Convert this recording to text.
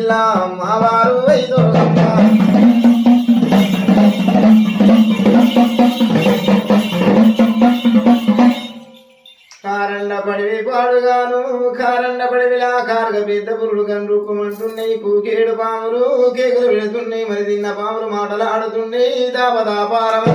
పిల్ల అమ్మవారు వైదో కారండ పడివి పాడుగాను కారండ పడివిలా కార్గ పెద్ద పురుడు కనుక్కుమంటున్నాయి కూకేడు పాములు కేకులు పెడుతున్నాయి మరి తిన్న పాములు మాటలాడుతున్నాయి దాపదాపారమ